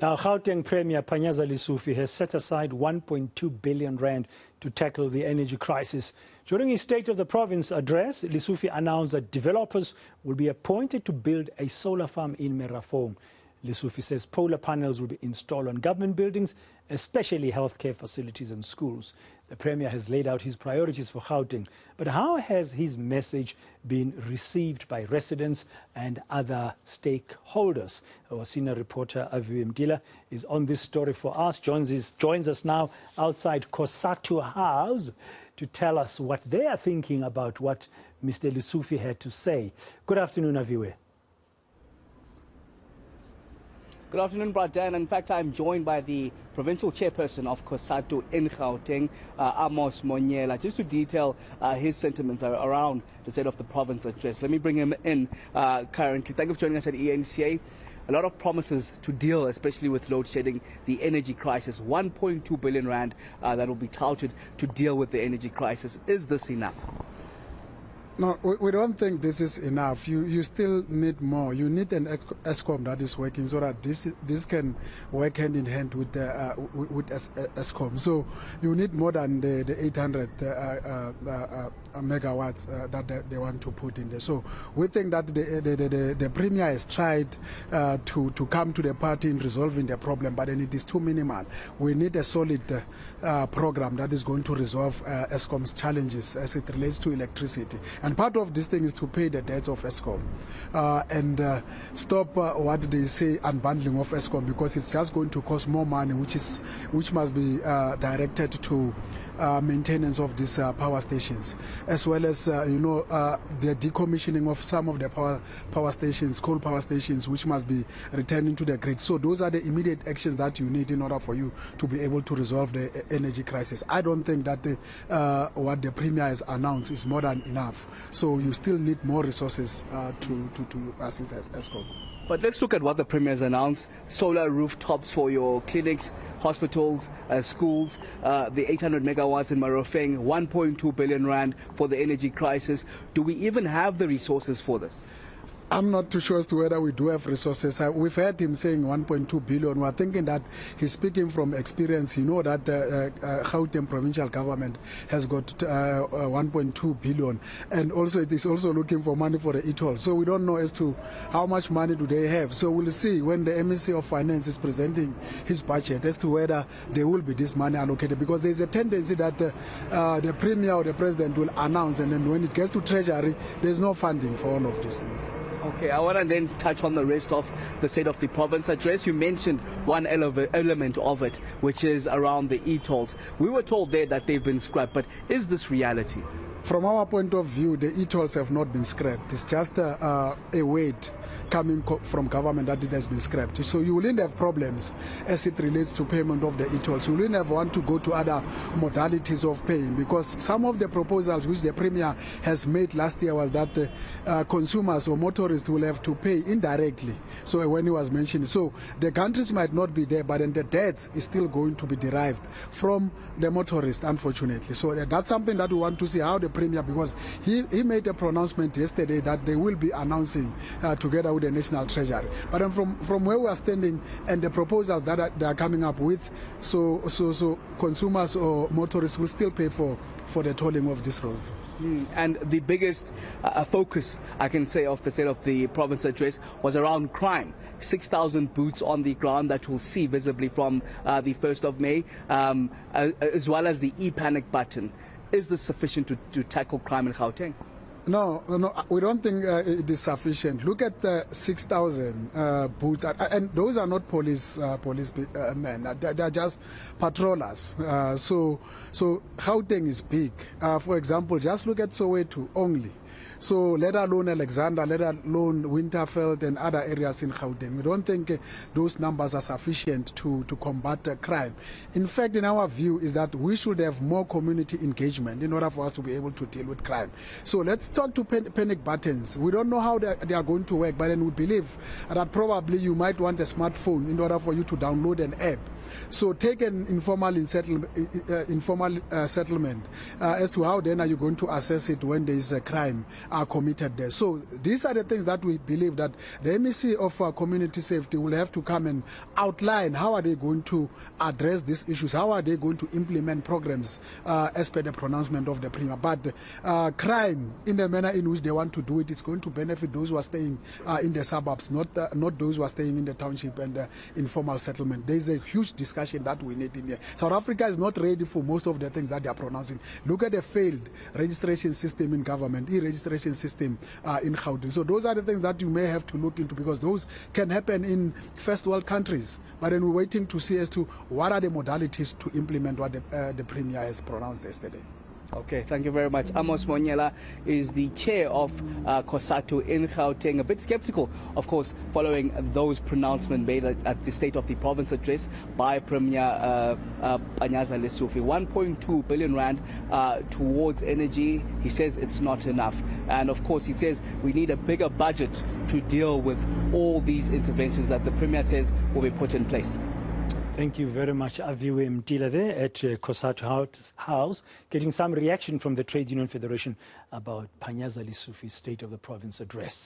Now, Gauteng Premier Panyaza Lesufi has set aside 1.2 billion rand to tackle the energy crisis. During his State of the Province address, Lesufi announced that developers will be appointed to build a solar farm in Merafong. Lesufi says solar panels will be installed on government buildings, especially healthcare facilities and schools. The Premier has laid out his priorities for Gauteng. But how has his message been received by residents and other stakeholders? Our senior reporter, Aviwe Mtila, is on this story for us, joins us now outside COSATU House to tell us what they are thinking about what Mr. Lesufi had to say. Good afternoon, Aviwe. Good afternoon, Bradan. In fact, I'm joined by the provincial chairperson of COSATU in Gauteng, Amos Monyela, just to detail his sentiments around the State of the Province address. Let me bring him in currently. Thank you for joining us at eNCA. A lot of promises to deal, especially with load shedding, the energy crisis. 1.2 billion rand that will be touted to deal with the energy crisis. Is this enough? No, we don't think this is enough. You still need more. You need an ESCOM that is working so that this can work hand in hand with ESCOM. So you need more than the 800 megawatts that they want to put in there. So we think that the Premier has tried to come to the party in resolving the problem, but then it is too minimal. We need a solid program that is going to resolve ESCOM's challenges as it relates to electricity. And part of this thing is to pay the debts of ESCOM and stop what they say unbundling of ESCOM, because it's just going to cost more money, which must be directed to maintenance of these power stations, as well as the decommissioning of some of the power stations, coal power stations, which must be returned to the grid. So those are the immediate actions that you need in order for you to be able to resolve the energy crisis. I don't think that what the Premier has announced is more than enough. So you still need more resources to assist ESCOM. But let's look at what the Premier has announced. Solar rooftops for your clinics, hospitals, schools, the 800 megawatts in Merafong, 1.2 billion rand for the energy crisis. Do we even have the resources for this? I'm not too sure as to whether we do have resources. We've heard him saying 1.2 billion. We're thinking that he's speaking from experience. You know that Gauteng provincial government has got 1.2 billion. And also it is also looking for money for the e-toll. So we don't know as to how much money do they have. So we'll see when the Minister of Finance is presenting his budget as to whether there will be this money allocated. Because there's a tendency that the Premier or the President will announce, and then when it gets to Treasury, there's no funding for all of these things. Okay, I want to then touch on the rest of the State of the Province address. You mentioned one element of it, which is around the e-tolls. We were told there that they've been scrapped, but is this reality? From our point of view, the e-tolls have not been scrapped. It's just a weight coming from government that it has been scrapped. So you wouldn't have problems as it relates to payment of the e-tolls. You wouldn't have want to go to other modalities of paying, because some of the proposals which the Premier has made last year was that consumers or motorists will have to pay indirectly. So when he was mentioning, so the countries might not be there, but then the debt is still going to be derived from the motorist, unfortunately. So that's something that we want to see how the Premier, because he made a pronouncement yesterday that they will be announcing together with the National Treasury. But then from where we are standing and the proposals that they are coming up with, so consumers or motorists will still pay for the tolling of these roads. And the biggest focus, I can say, of the State of the Province address was around crime. 6,000 boots on the ground that we'll see visibly from the 1st of May, as well as the e-panic button. Is this sufficient to tackle crime in Gauteng? No, we don't think it is sufficient. Look at the 6,000 boots, and those are not police men. They are just patrollers. So Gauteng is big. For example, just look at Soweto only. So let alone Alexander, let alone Winterfeld and other areas in Gauteng. We don't think those numbers are sufficient to combat crime. In fact, in our view, is that we should have more community engagement in order for us to be able to deal with crime. So let's talk to panic buttons. We don't know how they are going to work, but then we believe that probably you might want a smartphone in order for you to download an app. So take an informal settlement as to how then are you going to assess it when there is a crime are committed there. So these are the things that we believe that the MEC of Community Safety will have to come and outline how are they going to address these issues, how are they going to implement programs as per the pronouncement of the Premier. But crime, in the manner in which they want to do it, is going to benefit those who are staying in the suburbs, not those who are staying in the township and informal settlement. There is a huge discussion that we need in here. South Africa is not ready for most of the things that they are pronouncing. Look at the failed registration system in government, e-registration system in Gauteng. So those are the things that you may have to look into, because those can happen in first world countries. But then we're waiting to see as to what are the modalities to implement what the Premier has pronounced yesterday. Okay, thank you very much. Amos Monyela is the chair of COSATU in Gauteng. A bit skeptical, of course, following those pronouncements made at the State of the Province address by Premier Panyaza Lesufi. 1.2 billion rand towards energy. He says it's not enough. And of course, he says we need a bigger budget to deal with all these interventions that the Premier says will be put in place. Thank you very much, Aviwe Mtila there at COSATU House, getting some reaction from the Trade Union Federation about Panyaza Lesufi's State of the Province address.